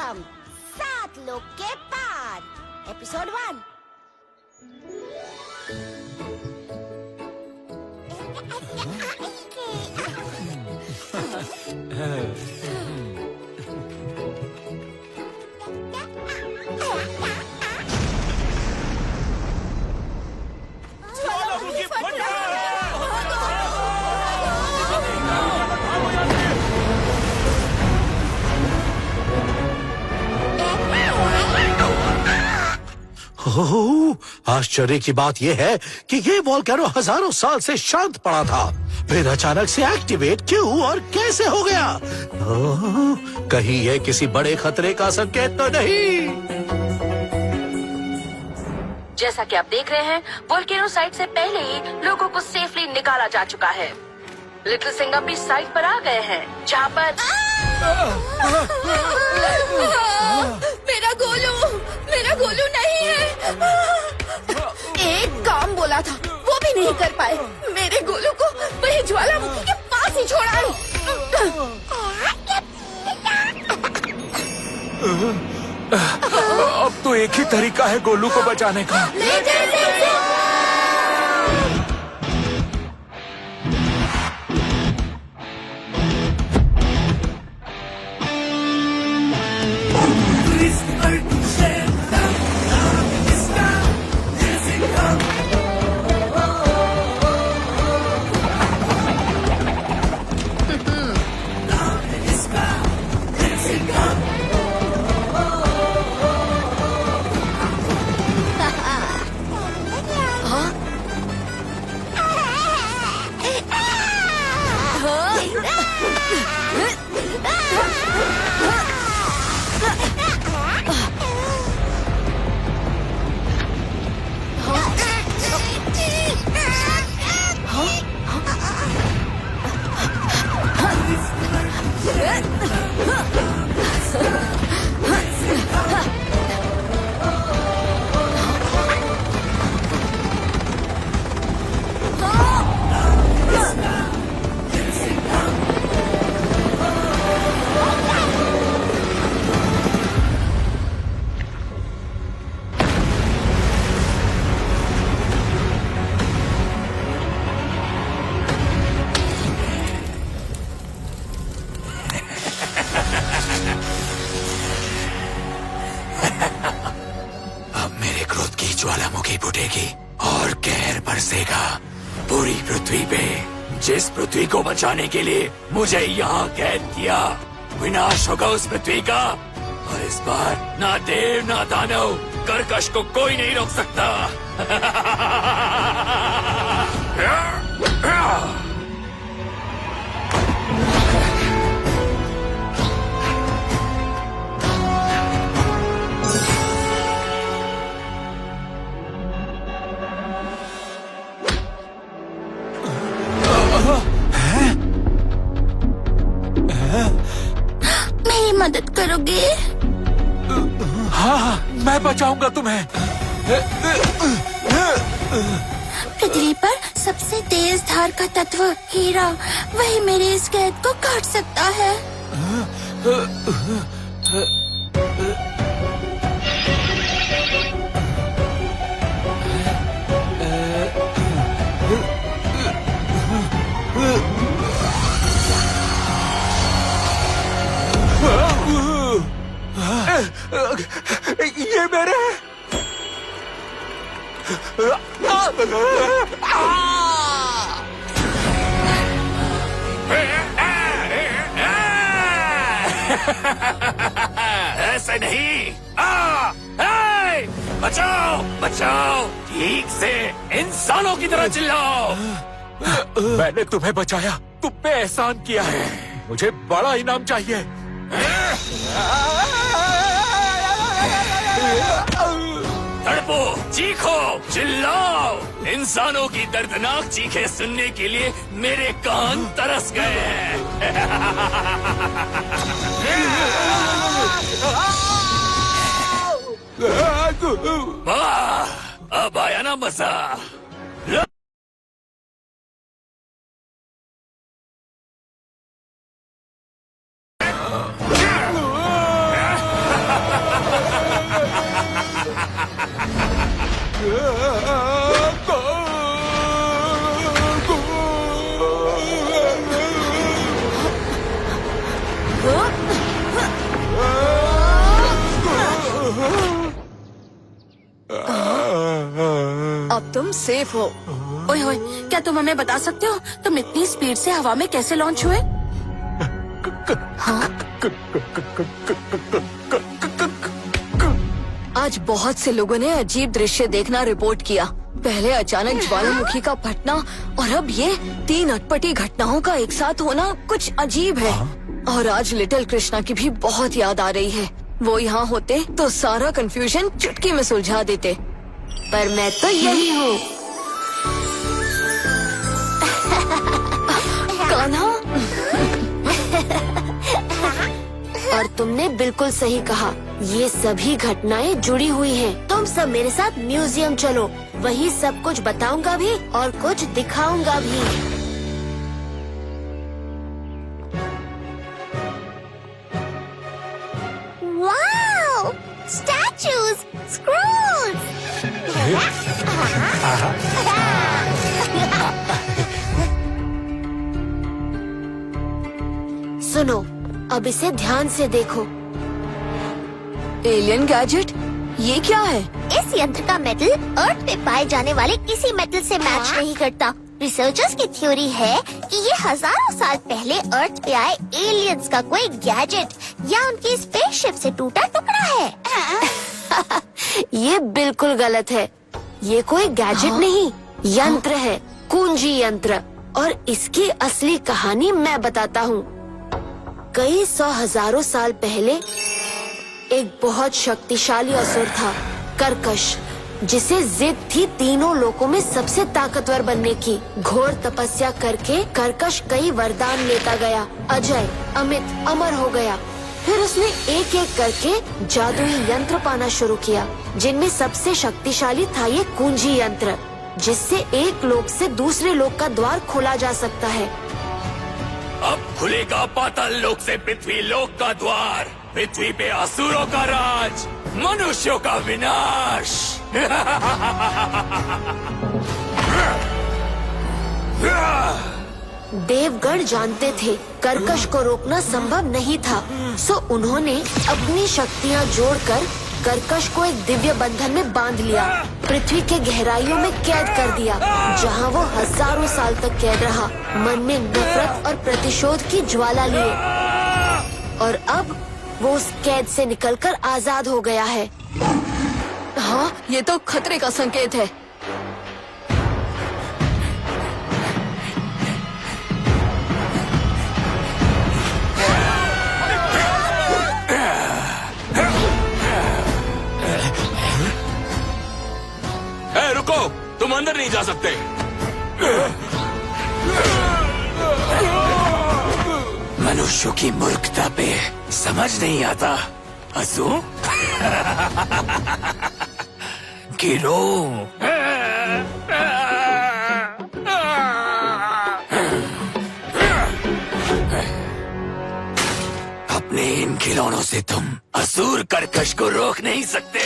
Welcome 7 लोग के पार episode 1। आश्चर्य की बात यह है कि ये वोल्केनो हजारों साल से शांत पड़ा था, फिर अचानक से एक्टिवेट क्यों और कैसे हो गया? कहीं ये किसी बड़े खतरे का संकेत तो नहीं? जैसा कि आप देख रहे हैं, वोल्केनो साइट से पहले ही लोगों को सेफली निकाला जा चुका है। लिटिल सिंगम भी साइट पर आ गए हैं, जहाँ पर मेरा गोलू नहीं है। एक काम बोला था, वो भी नहीं कर पाए। मेरे गोलू को वही ज्वालामुखी के पास ही छोड़ा। अब तो एक ही तरीका है गोलू को बचाने का। ज्वालामुखी फूटेगी और कहर बरसेगा पूरी पृथ्वी पे। जिस पृथ्वी को बचाने के लिए मुझे यहाँ कैद किया, विनाश होगा उस पृथ्वी का। और इस बार ना देव ना दानव, कर्कश को कोई नहीं रोक सकता। मेरी मदद करोगे? हाँ, मैं बचाऊंगा तुम्हें। पृथ्वी पर सबसे तेज धार का तत्व हीरा, वही मेरे इस कैद को काट सकता है। ये मेरे ऐसे नहीं। बचाओ बचाओ, ठीक से इंसानों की तरह चिल्लाओ। मैंने तुम्हें बचाया, तुम पे एहसान किया है, मुझे बड़ा इनाम चाहिए। तड़पो, चीखो, चिल्लाओ। इंसानों की दर्दनाक चीखें सुनने के लिए मेरे कान तरस गए हैं। वाह, अब आया ना मजा। अब तुम सेफ हो। ओए होए, क्या तुम हमें बता सकते हो तुम इतनी स्पीड से हवा में कैसे लॉन्च हुए? हाँ? आज बहुत से लोगों ने अजीब दृश्य देखना रिपोर्ट किया। पहले अचानक ज्वालामुखी का फटना और अब ये 3 अटपटी घटनाओं का एक साथ होना कुछ अजीब है। और आज लिटिल कृष्णा की भी बहुत याद आ रही है। वो यहाँ होते तो सारा कंफ्यूजन चुटकी में सुलझा देते, पर मैं तो यही हूँ। कान्हा, और तुमने बिल्कुल सही कहा, ये सभी घटनाएं जुड़ी हुई हैं। तुम सब मेरे साथ म्यूजियम चलो, वहीं सब कुछ बताऊंगा भी और कुछ दिखाऊंगा भी। वाओ! Statues, scrolls. सुनो, अब इसे ध्यान से देखो। एलियन गैजेट, ये क्या है? इस यंत्र का मेटल अर्थ पे पाए जाने वाले किसी मेटल से मैच नहीं करता। रिसर्चर्स की थ्योरी है कि ये हजारों साल पहले अर्थ पे आए एलियंस का कोई गैजेट या उनकी स्पेसशिप से टूटा टुकड़ा है। ये बिल्कुल गलत है। ये कोई गैजेट नहीं, यंत्र है, कुंजी यंत्र। और इसकी असली कहानी मैं बताता हूँ। कई 100 हजारों साल पहले एक बहुत शक्तिशाली असुर था, कर्कश, जिसे जिद थी तीनों लोकों में सबसे ताकतवर बनने की। घोर तपस्या करके कर्कश कई वरदान लेता गया, अजय, अमित, अमर हो गया। फिर उसने एक एक करके जादुई यंत्र पाना शुरू किया, जिनमें सबसे शक्तिशाली था ये कुंजी यंत्र, जिससे एक लोक से दूसरे लोक का द्वार खोला जा सकता है। अब खुलेगा पाताल लोक से पृथ्वी लोक का द्वार। पृथ्वी पे असुरों का राज, मनुष्यों का विनाश। देवगण जानते थे कर्कश को रोकना संभव नहीं था, सो उन्होंने अपनी शक्तियाँ जोड़कर कर्कश को एक दिव्य बंधन में बांध लिया, पृथ्वी के गहराइयों में कैद कर दिया, जहाँ वो हजारों साल तक कैद रहा, मन में नफरत और प्रतिशोध की ज्वाला लिए। और अब वो उस कैद से निकलकर आजाद हो गया है। हाँ, ये तो खतरे का संकेत है। रुको, तुम अंदर नहीं जा सकते। मनुष्यों की मूर्खता पे समझ नहीं आता, हंसू? गिरो। अपने इन खिलौनों से तुम असुर कर्कश को रोक नहीं सकते।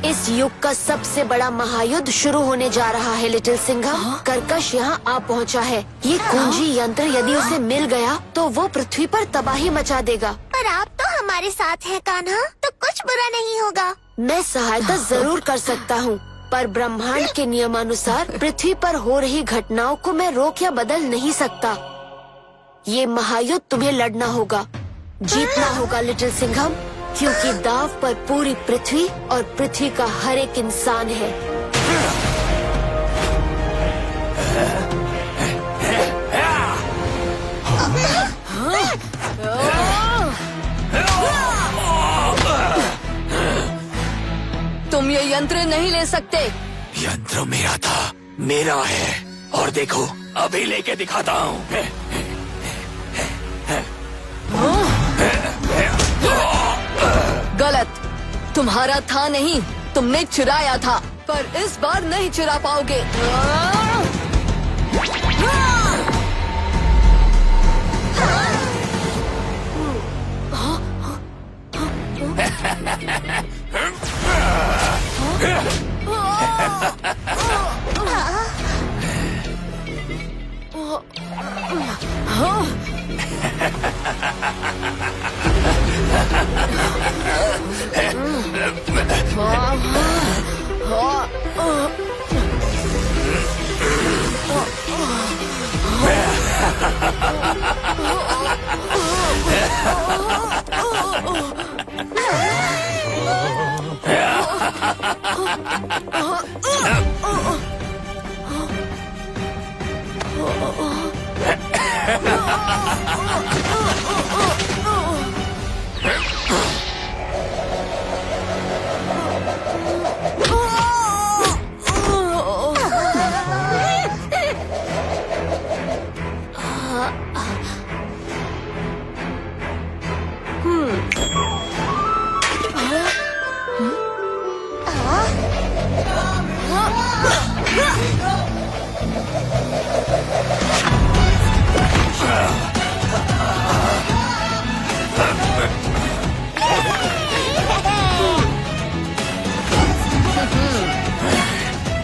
इस युग का सबसे बड़ा महायुद्ध शुरू होने जा रहा है लिटिल सिंघम। कर्कश यहाँ आ पहुँचा है। ये कुंजी यंत्र यदि उसे मिल गया तो वो पृथ्वी पर तबाही मचा देगा। पर आप तो हमारे साथ हैं कान्हा, तो कुछ बुरा नहीं होगा। मैं सहायता जरूर कर सकता हूँ, पर ब्रह्मांड के नियमानुसार पृथ्वी पर हो रही घटनाओं को मैं रोक या बदल नहीं सकता। ये महायुद्ध तुम्हें लड़ना होगा, जीतना होगा लिटिल सिंघम, क्योंकि दाव पर पूरी पृथ्वी और पृथ्वी का हर एक इंसान है। तुम ये यंत्र नहीं ले सकते। यंत्र मेरा था, मेरा है, और देखो अभी लेके दिखाता हूँ। गलत, तुम्हारा था नहीं, तुमने चुराया था, पर इस बार नहीं चुरा पाओगे।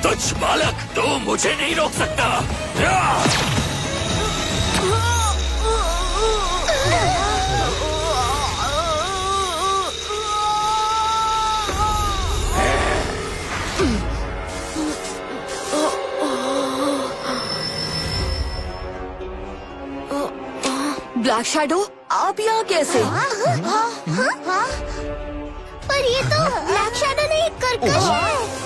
तुझ बालक, तू मुझे नहीं रोक सकता। ब्लैक शैडो, आप यहाँ कैसे? पर ये तो ब्लैक शैडो नहीं, कर्कश है।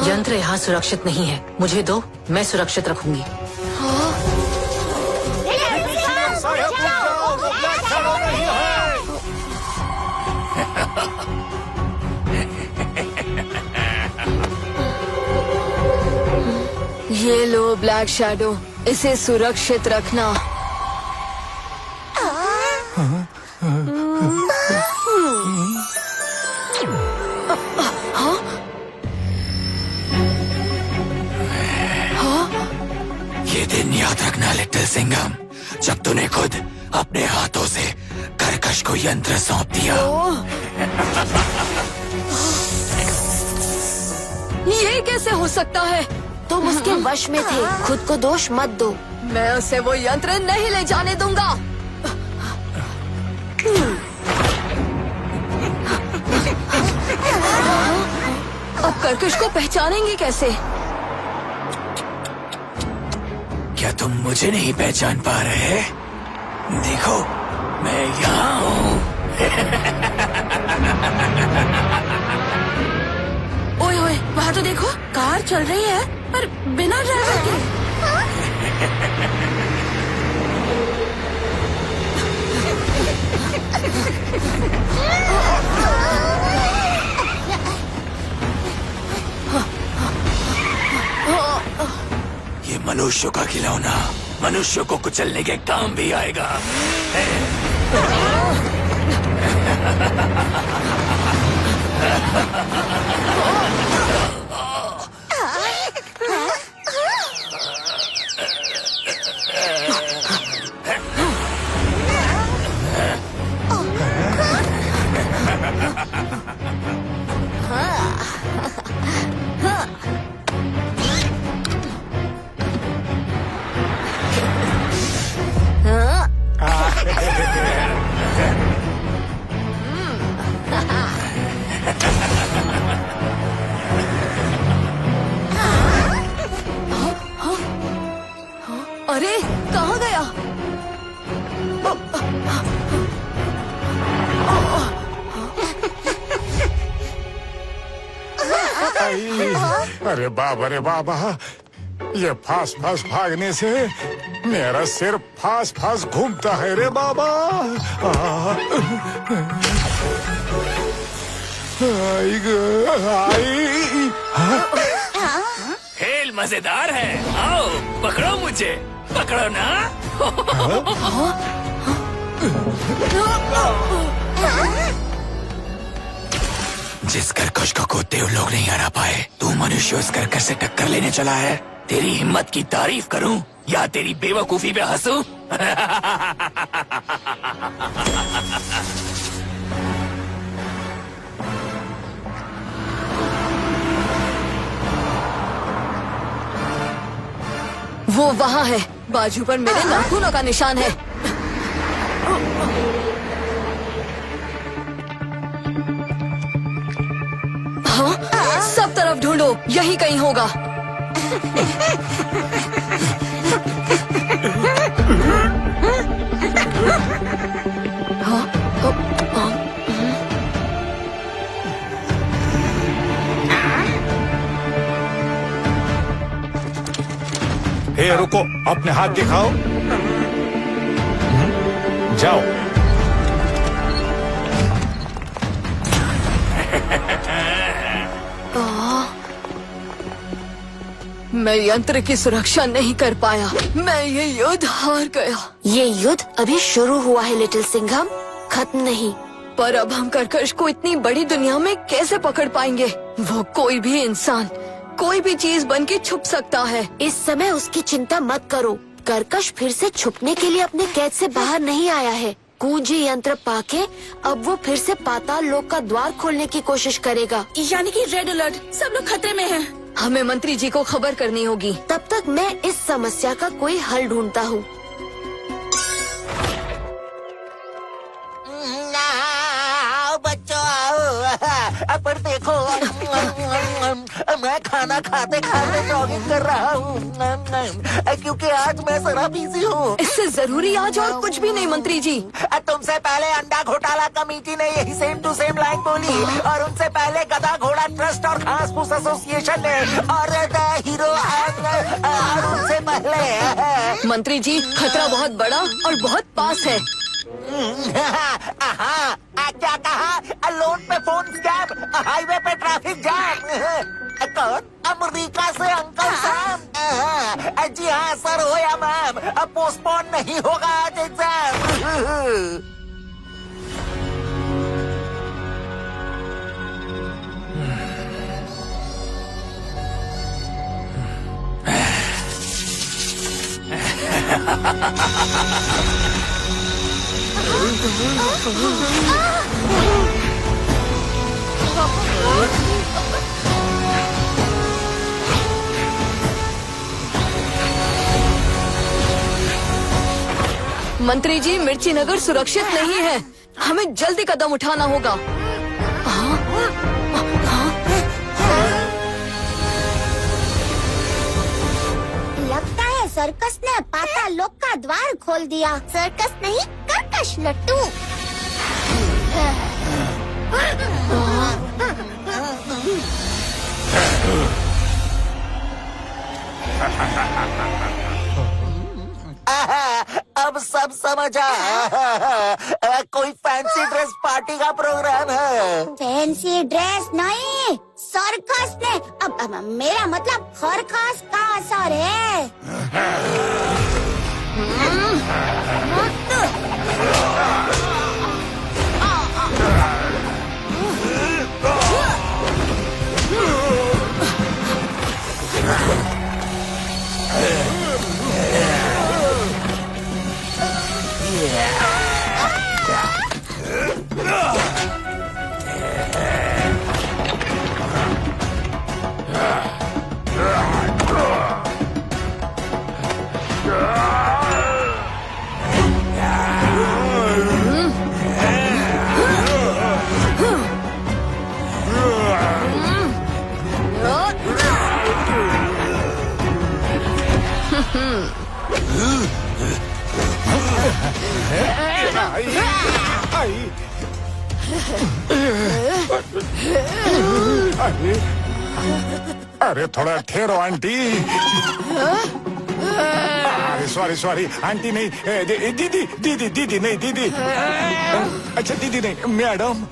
यंत्र यहाँ सुरक्षित नहीं है, मुझे दो, मैं सुरक्षित रखूंगी। ये लो ब्लैक शैडो, इसे सुरक्षित रखना। ये दिन याद रखना लिटिल सिंघम, जब तूने खुद अपने हाथों से कर्कश को यंत्र सौंप दिया। ये कैसे हो सकता है? तुम उसके वश में थे, खुद को दोष मत दो। मैं उसे वो यंत्र नहीं ले जाने दूंगा। अब कर्कश को पहचानेंगे कैसे? क्या तुम मुझे नहीं पहचान पा रहे? देखो, मैं यहाँ हूँ। ओए ओए, वहाँ तो देखो, कार चल रही है पर बिना ड्राइवर के। ये मनुष्यों का खिलौना मनुष्यों को कुचलने के काम भी आएगा। अरे कहाँ गया? अरे बाबा, ये फास फास भागने से मेरा सिर फास फास घूमता है रे बाबा। खेल मजेदार है, आओ पकड़ो मुझे, पकड़ो ना। जिस कर्कश को खुद देव लोग नहीं हरा पाए, तू मनुष्य उस कर्कश से टक्कर लेने चला है। तेरी हिम्मत की तारीफ करूं या तेरी बेवकूफी पे हंसूं? वो वहाँ है, बाजू पर मेरे नाखूनों का निशान है। हाँ, सब तरफ ढूंढो, यही कहीं होगा। हे रुको, अपने हाथ दिखाओ। जाओ। मैं यंत्र की सुरक्षा नहीं कर पाया। मैं ये युद्ध हार गया। ये युद्ध अभी शुरू हुआ है लिटिल सिंघम, खत्म नहीं। पर अब हम कर्कश को इतनी बड़ी दुनिया में कैसे पकड़ पाएंगे? वो कोई भी इंसान, कोई भी चीज बन के छुप सकता है। इस समय उसकी चिंता मत करो। कर्कश फिर से छुपने के लिए अपने कैद से बाहर नहीं आया है। कुंजी यंत्र पाके अब वो फिर से पाताल लोक का द्वार खोलने की कोशिश करेगा। यानी कि रेड अलर्ट, सब लोग खतरे में हैं। हमें मंत्री जी को खबर करनी होगी। तब तक मैं इस समस्या का कोई हल ढूंढता हूँ। बच्चों आओ, पर देखो मैं खाना खाते खाते जॉगिंग कर रहा हूँ क्योंकि आज मैं जरा बिजी हूँ। इससे जरूरी आज और कुछ भी नहीं मंत्री जी। तुमसे पहले अंडा घोटाला कमेटी ने यही सेम टू सेम लाइन बोली और उनसे पहले गधा घोड़ा ट्रस्ट और घास फूस एसोसिएशन ने और द हीरो और उनसे पहले। मंत्री जी, खतरा बहुत बड़ा और बहुत पास है। क्या कहा? लोन पे फोन स्कैम, हाईवे पे ट्रैफिक जाम। कौन? अमेरिका से अंकल सैम। जी हाँ सर, हो या मैम, अब पोस्टपोन नहीं होगा आज एग्जाम। मंत्री जी, मिर्ची नगर सुरक्षित नहीं है। हमें जल्दी कदम उठाना होगा। लगता है सर्कस ने पाताल लोक का द्वार खोल दिया। सर्कस नहीं, कर्कश लट्टू। अब सब समझ आ। कोई फैंसी ड्रेस पार्टी का प्रोग्राम है। फैंसी ड्रेस नहीं, सर्कस ने। अब मेरा मतलब खरखस का असर है। अरे थोड़ा ठहरो आंटी। अरे सॉरी आंटी नहीं, दीदी दीदी दीदी नहीं, दीदी। अच्छा दीदी नहीं, मैडम।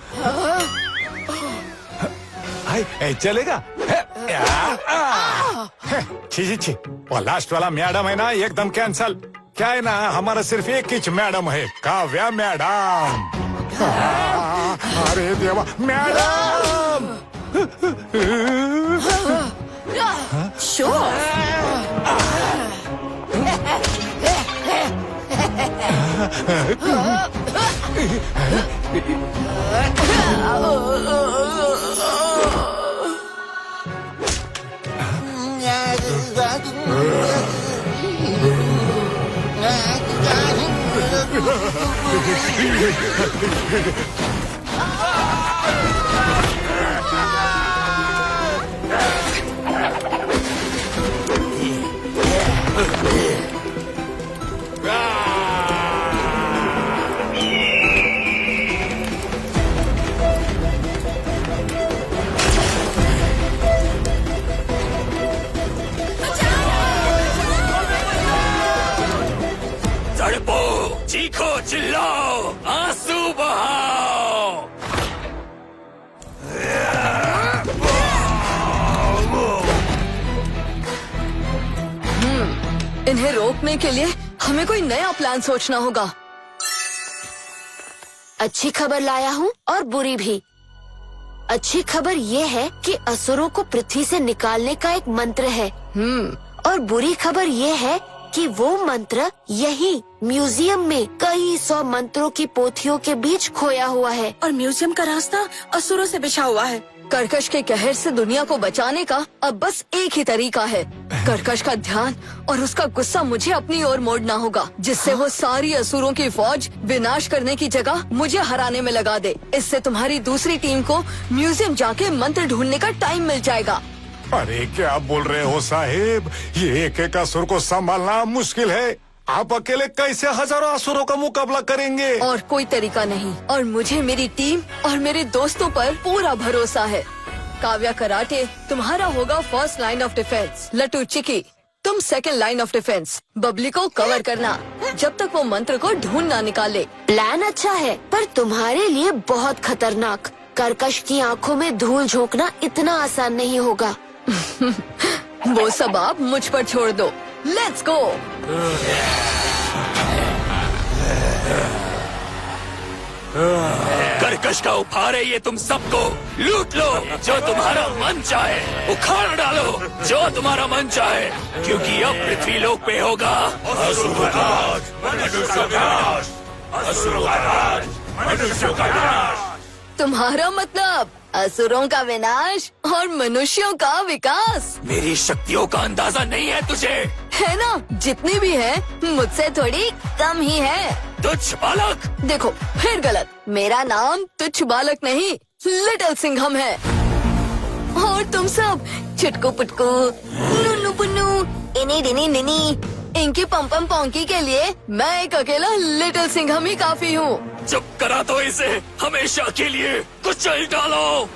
चलेगा? छी, वो लास्ट वाला मैडम है ना, एकदम कैंसल। क्या है ना, हमारा सिर्फ एक ही मैडम है, काव्या मैडम। अरे देवा, मैडम। तड़पो, चीखो, चिल्लाओ, आंसू बहाओ। इन्हें रोकने के लिए हमें कोई नया प्लान सोचना होगा। अच्छी खबर लाया हूँ और बुरी भी। अच्छी खबर ये है कि असुरों को पृथ्वी से निकालने का एक मंत्र है। और बुरी खबर ये है कि वो मंत्र यही म्यूजियम में कई 100 मंत्रों की पोथियों के बीच खोया हुआ है। और म्यूजियम का रास्ता असुरों से बिछा हुआ है। कर्कश के कहर से दुनिया को बचाने का अब बस एक ही तरीका है। कर्कश का ध्यान और उसका गुस्सा मुझे अपनी ओर मोड़ना होगा, जिससे वो सारी असुरों की फौज विनाश करने की जगह मुझे हराने में लगा दे। इससे तुम्हारी दूसरी टीम को म्यूजियम जाके मंत्र ढूंढने का टाइम मिल जाएगा। अरे क्या बोल रहे हो साहिब, ये एक एक असुर को संभालना मुश्किल है। आप अकेले कैसे हजारों असुरों का मुकाबला करेंगे? और कोई तरीका नहीं। और मुझे मेरी टीम और मेरे दोस्तों पर पूरा भरोसा है। काव्या कराटे तुम्हारा होगा फर्स्ट लाइन ऑफ डिफेंस। लट्टू चिकी तुम second line of defence. Babli को कवर करना जब तक वो मंत्र को ढूंढ ना निकाले। प्लान अच्छा है पर तुम्हारे लिए बहुत खतरनाक। कर्कश की आंखों में धूल झोंकना इतना आसान नहीं होगा। वो सब आप मुझ पर छोड़ दो। Let's go. कर्कश का उपहार है ये, तुम सबको लूट लो। जो तुम्हारा मन चाहे उखाड़ डालो, जो तुम्हारा मन चाहे, क्योंकि अब पृथ्वी लोक पे होगा असुरों का राज, मनुष्यों का नाश। असुरों का राज, मनुष्यों का नाश। तुम्हारा मतलब असुरों का विनाश और मनुष्यों का विकास। मेरी शक्तियों का अंदाजा नहीं है तुझे? है ना, जितनी भी है मुझसे थोड़ी कम ही है। तुच्छ बालक। देखो फिर गलत। मेरा नाम तुच्छ बालक नहीं, लिटिल सिंघम है। और तुम सब चुटकू पुटकू, नुन्नू पुन्नू, इनी डिनी निनी, इनकी पम्पम पोंकी के लिए मैं एक अकेला लिटिल सिंघम ही काफी हूँ। चुप करा तो इसे हमेशा के लिए कुचल डालो।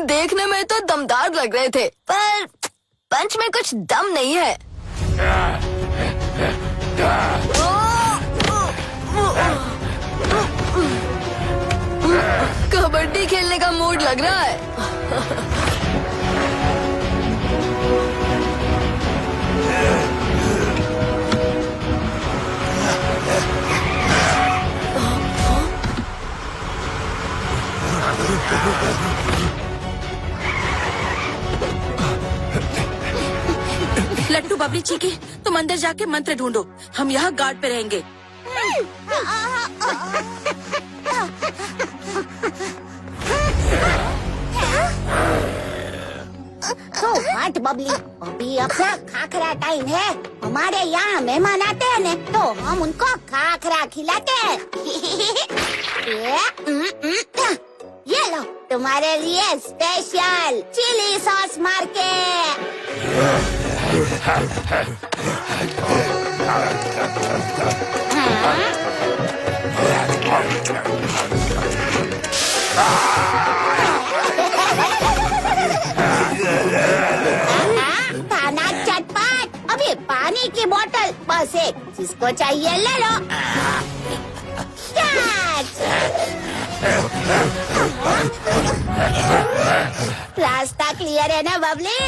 देखने में तो दमदार लग रहे थे, पर पंच में कुछ दम नहीं है। कबड्डी खेलने का मूड लग रहा है। लट्टू बबली चीकी तुम अंदर जाके मंत्र ढूंढो, हम यहाँ गार्ड पे रहेंगे। तो हट बबली, अभी अपना खाखरा टाइम है। हमारे यहाँ मेहमान आते हैं न, तो हम उनको खाखरा खिलाते हैं। ये लो तुम्हारे लिए स्पेशल चिली सॉस मार के। खाना चटपट, अभी पानी की बोतल बस एक, जिसको चाहिए ले लो। रास्ता क्लियर है ना बबली?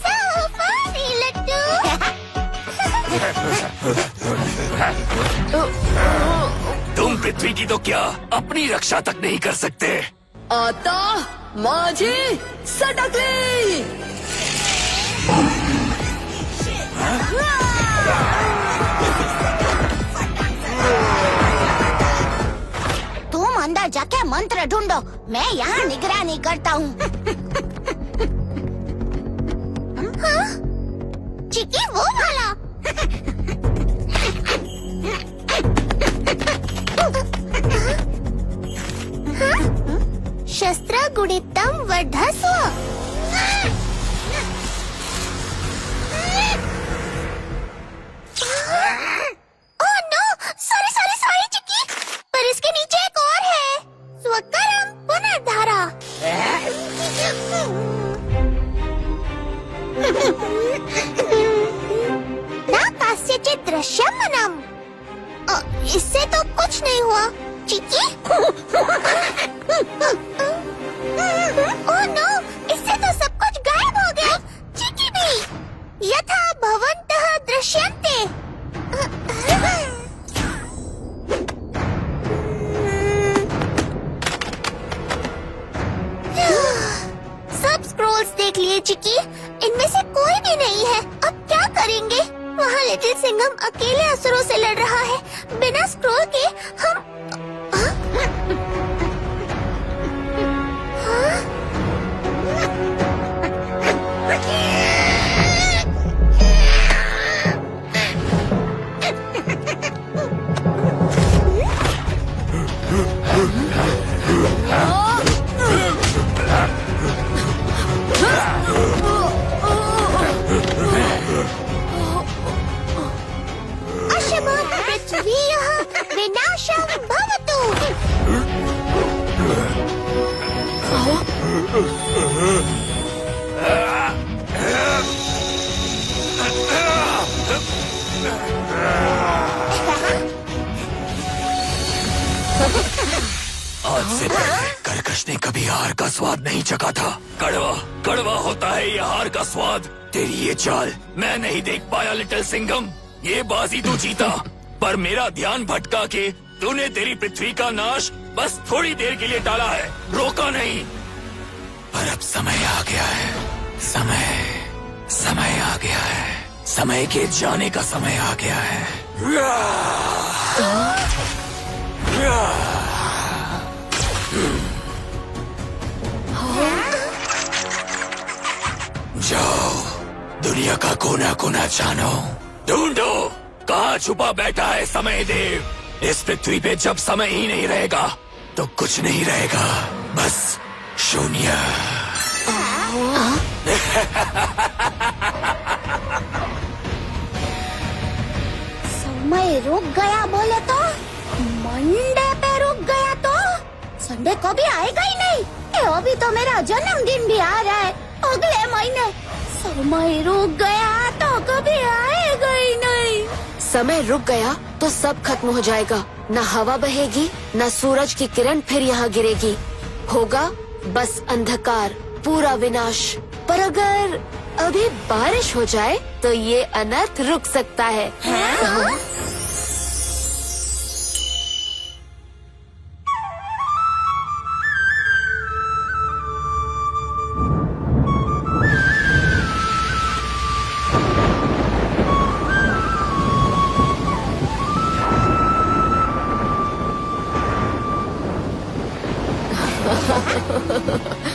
So funny, लट्टू। तुम पृथ्वी की तो क्या अपनी रक्षा तक नहीं कर सकते। आता माझी सटकली। तुम अंदर जाके मंत्र ढूंढो, मैं यहाँ निगरानी करता हूँ। चिकी वो वाला। शस्त्र गुणितम वर्धस्व। ओह नो, सॉरी चिकी, पर इसके नीचे एक और है। स्वकरम पुनर्धारा। ना कास्यचित दृश्यमनम। इससे तो कुछ नहीं हुआ चिकी। ओह नो, इससे तो सब कुछ गायब हो गया। चिकी भी। यथा भवन्तः दृश्यन्ते। सब स्क्रोल्स देख लिए चिकी, इनमें से कोई भी नहीं है। अब क्या करेंगे? वहाँ लिटिल सिंघम अकेले असुरों से लड़ रहा है। बिना स्क्रोल के हम अशुभं पृथ्व्याः विनाशं भवतु। आज से पहले कर्कश ने कभी हार का स्वाद नहीं चखा था। कड़वा कड़वा होता है ये हार का स्वाद। तेरी ये चाल मैं नहीं देख पाया लिटिल सिंघम। ये बाजी तू जीता, पर मेरा ध्यान भटका के तूने तेरी पृथ्वी का नाश बस थोड़ी देर के लिए टाला है, रोका नहीं। पर अब समय आ गया है। समय आ गया है। समय के जाने का समय आ गया है। जाओ, दुनिया का कोना कोना जानो, ढूंढो कहाँ छुपा बैठा है समय देव। इस पृथ्वी पे जब समय ही नहीं रहेगा तो कुछ नहीं रहेगा, बस शून्य। समय रुक गया बोले तो, मंडे पे रुक गया तो संडे को भी आएगा ही नहीं। अभी तो मेरा जन्मदिन भी आ रहा है अगले महीने। समय रुक गया तो कभी आएगा ही नहीं। समय रुक गया तो सब खत्म हो जाएगा। न हवा बहेगी, न सूरज की किरण फिर यहाँ गिरेगी। होगा बस अंधकार, पूरा विनाश। पर अगर अभी बारिश हो जाए तो ये अनर्थ रुक सकता है।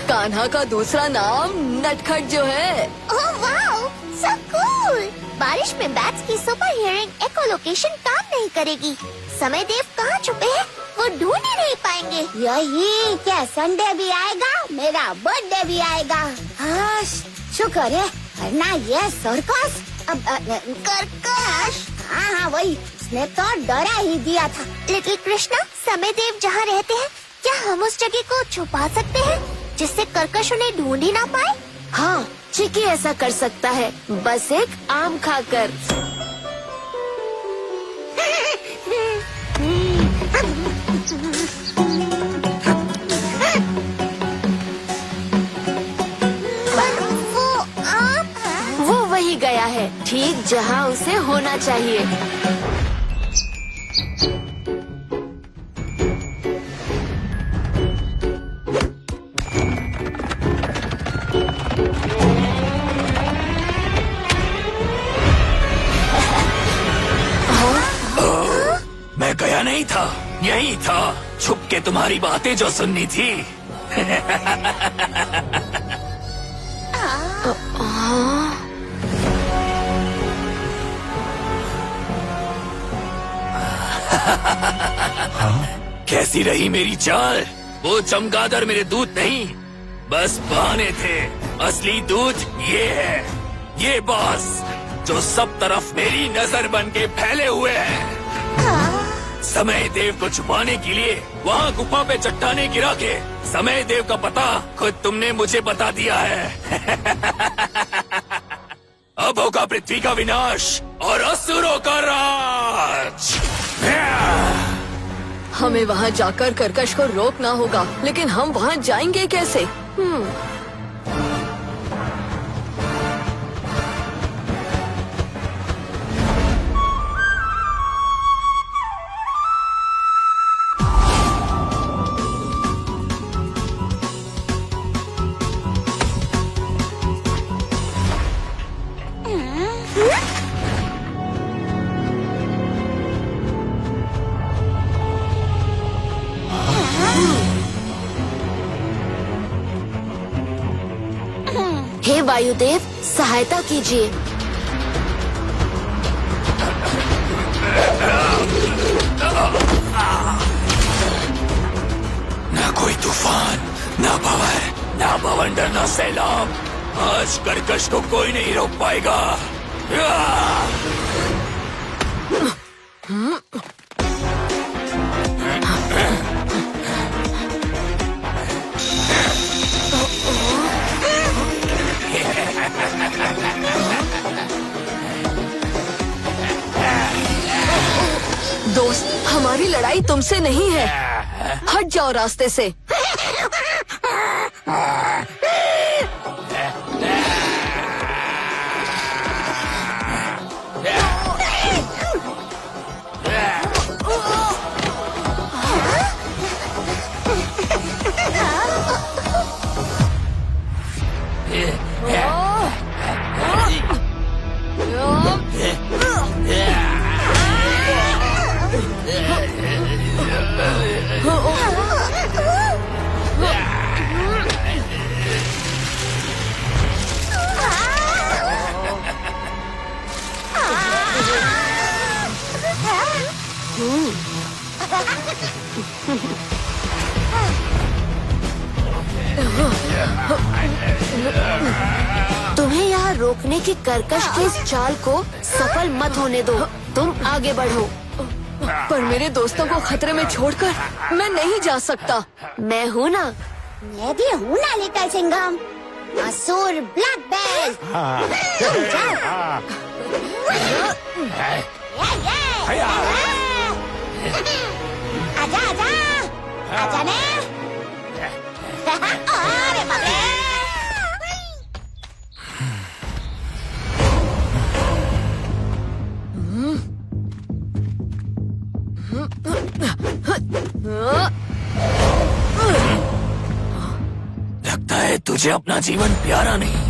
कान्हा का दूसरा नाम नटखट जो है। Oh wow, so cool. बारिश में बैट्स की सुपर हियरिंग एको लोकेशन काम नहीं करेगी। समय देव कहाँ छुपे हैं वो को ढूंढ ही नहीं पाएंगे। यही क्या संडे भी आएगा, मेरा बर्थडे भी आएगा। हाँ, शुक्र है, वरना ये सर्कस कर्कश। हाँ वही, उसने तो डरा ही दिया था। लिटिल कृष्णा, समय देव जहाँ रहते हैं, क्या हम उस जगह को छुपा सकते हैं जिससे कर्कश उन्हें ढूंढ ही ना पाए? हाँ, चिकी ऐसा कर सकता है, बस एक आम खाकर। वो वही गया है, ठीक जहाँ उसे होना चाहिए। मैं गया नहीं था, यही था, छुप के तुम्हारी बातें जो सुननी थी। कैसी रही मेरी चाल? वो चमगादड़ मेरे दूत नहीं, बस बहाने थे। असली दूत ये है, ये बॉस जो सब तरफ मेरी नजर बन के फैले हुए है। समय देव को छुपाने के लिए वहाँ गुफा पे चट्टाने गिरा के समय देव का पता खुद तुमने मुझे बता दिया है। अब होगा पृथ्वी का विनाश और असुरों का राज। हमें वहाँ जाकर कर्कश को रोकना होगा, लेकिन हम वहाँ जाएंगे कैसे? हे वायुदेव, सहायता कीजिए। ना कोई तूफान, ना बवंडर, ना सैलाब, आज कर्कश को कोई नहीं रोक पाएगा। दोस्त, हमारी लड़ाई तुमसे नहीं है, हट जाओ रास्ते से। तुम्हें यहाँ रोकने की कर्कश की इस चाल को सफल मत होने दो, तुम आगे बढ़ो। पर मेरे दोस्तों को खतरे में छोड़कर मैं नहीं जा सकता। मैं हूँ ना। मैं भी हूँ ना लिटिल सिंघम, असुर ब्लैक बेल्ट। तुम जाओ। आजा आजा आजा ने। अरे बाप रे। लगता है तुझे अपना जीवन प्यारा नहीं।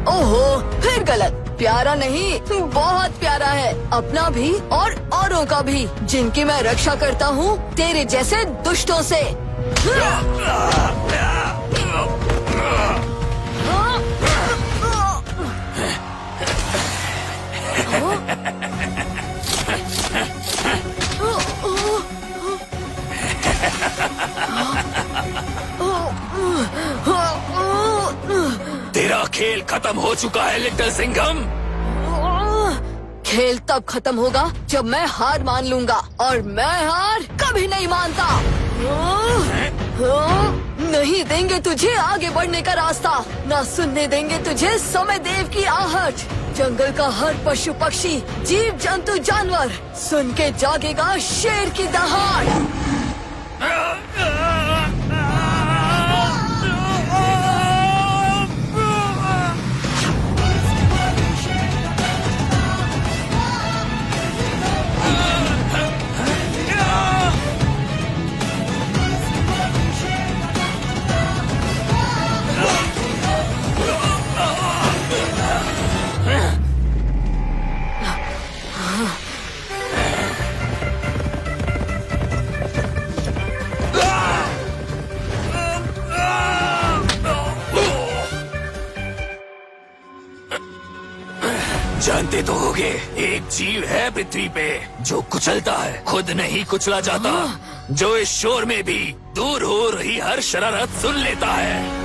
ओहो, फिर गलत। प्यारा नहीं, बहुत प्यारा है, अपना भी और औरों का भी, जिनकी मैं रक्षा करता हूँ तेरे जैसे दुष्टों से। खेल खत्म हो चुका है लिटिल सिंघम। खेल तब खत्म होगा जब मैं हार मान लूंगा, और मैं हार कभी नहीं मानता। नहीं देंगे तुझे आगे बढ़ने का रास्ता, ना सुनने देंगे तुझे समय देव की आहट। जंगल का हर पशु पक्षी, जीव जंतु जानवर सुन के जागेगा शेर की दहाड़। जानते तो होगे, एक जीव है पृथ्वी पे जो कुचलता है, खुद नहीं कुचला जाता, जो इस शोर में भी दूर हो रही हर शरारत सुन लेता है।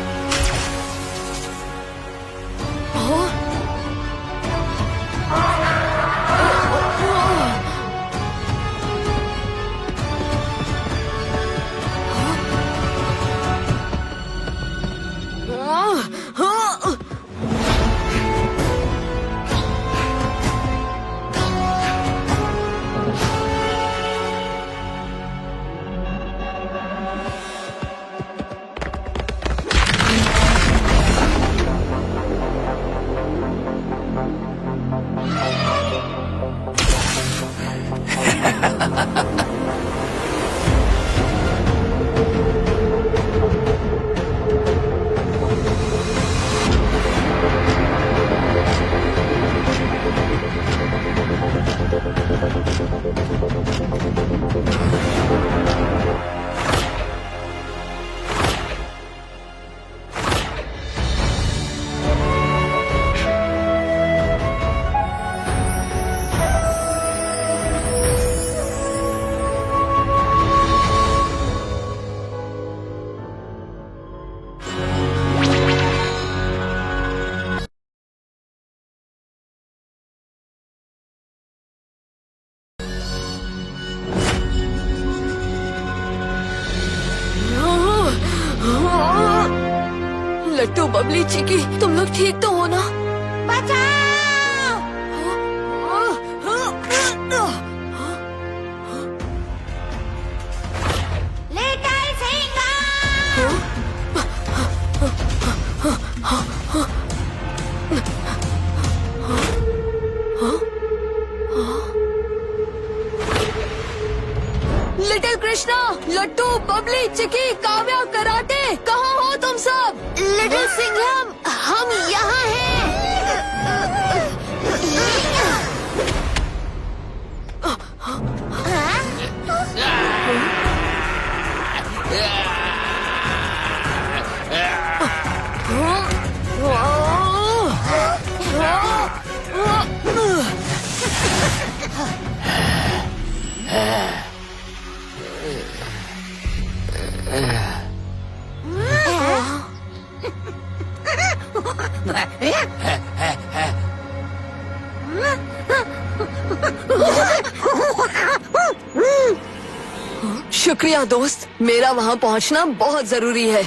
लट्टू, बबली, चिकी, तुम लोग ठीक तो हो ना? लिटिल सिंघम! लिटिल कृष्णा, लट्टू, बबली, चिकी, काव्या, कराटे, कहाँ हो तुम सब? लिटिल सिंघम, हम यहाँ हैं। शुक्रिया दोस्त, मेरा वहाँ पहुँचना बहुत जरूरी है।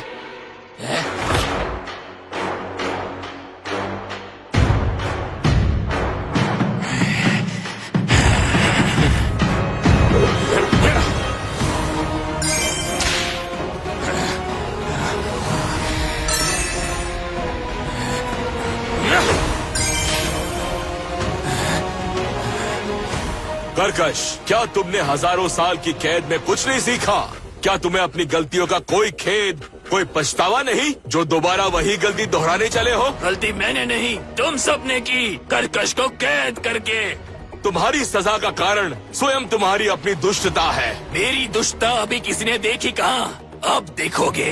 कर्कश, क्या तुमने हजारों साल की कैद में कुछ नहीं सीखा? क्या तुम्हें अपनी गलतियों का कोई खेद, कोई पछतावा नहीं, जो दोबारा वही गलती दोहराने चले हो? गलती मैंने नहीं, तुम सबने की, कर्कश को कैद करके। तुम्हारी सजा का कारण स्वयं तुम्हारी अपनी दुष्टता है। मेरी दुष्टता अभी किसी ने देखी कहाँ? अब देखोगे।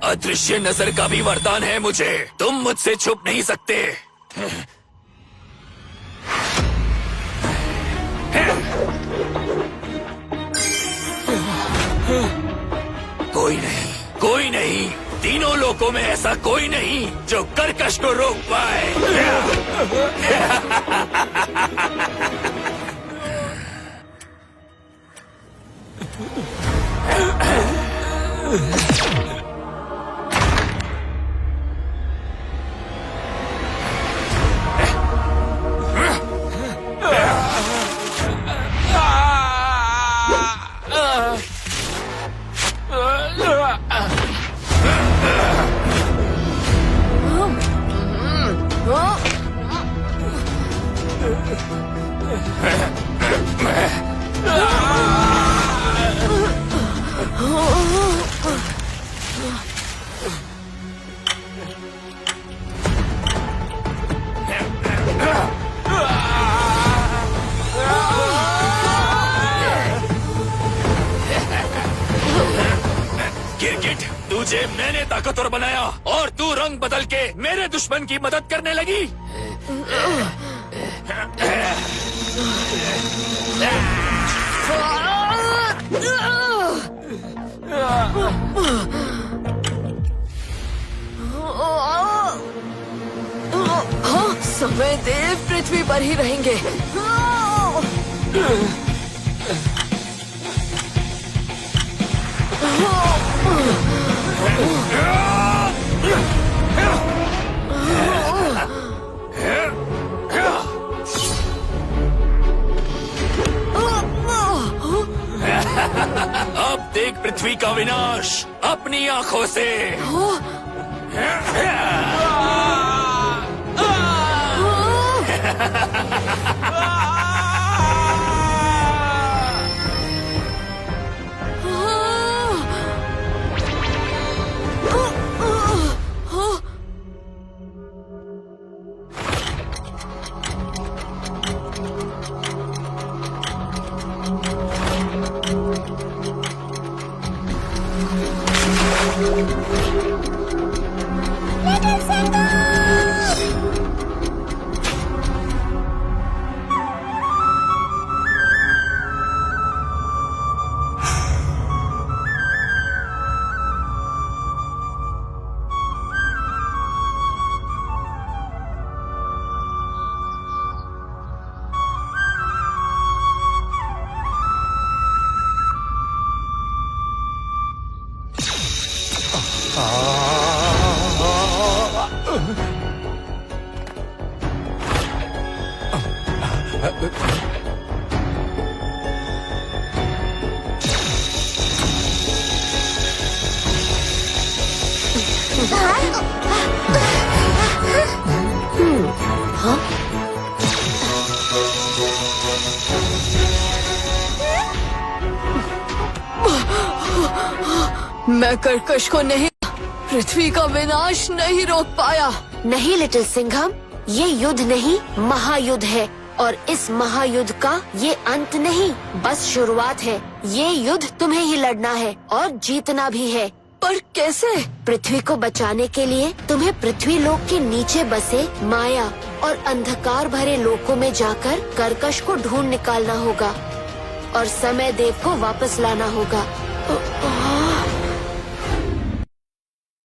अदृश्य नजर का भी वरदान है मुझे, तुम मुझसे छुप नहीं सकते। लोगों में ऐसा कोई नहीं जो कर्कश को रोक पाए। गिरगिट, तुझे मैंने ताकतवर बनाया और तू रंग बदल के मेरे दुश्मन की मदद करने लगी। हाँ, समय देव पृथ्वी पर ही रहेंगे। अब देख पृथ्वी का विनाश अपनी आंखों से। मैं कर्कश को नहीं, पृथ्वी का विनाश नहीं रोक पाया। नहीं लिटिल सिंघम, ये युद्ध नहीं महायुद्ध है और इस महायुद्ध का ये अंत नहीं, बस शुरुआत है। ये युद्ध तुम्हें ही लड़ना है और जीतना भी है। पर कैसे? पृथ्वी को बचाने के लिए तुम्हें पृथ्वी लोक के नीचे बसे माया और अंधकार भरे लोकों में जाकर कर्कश को ढूंढ निकालना होगा और समय देव को वापस लाना होगा।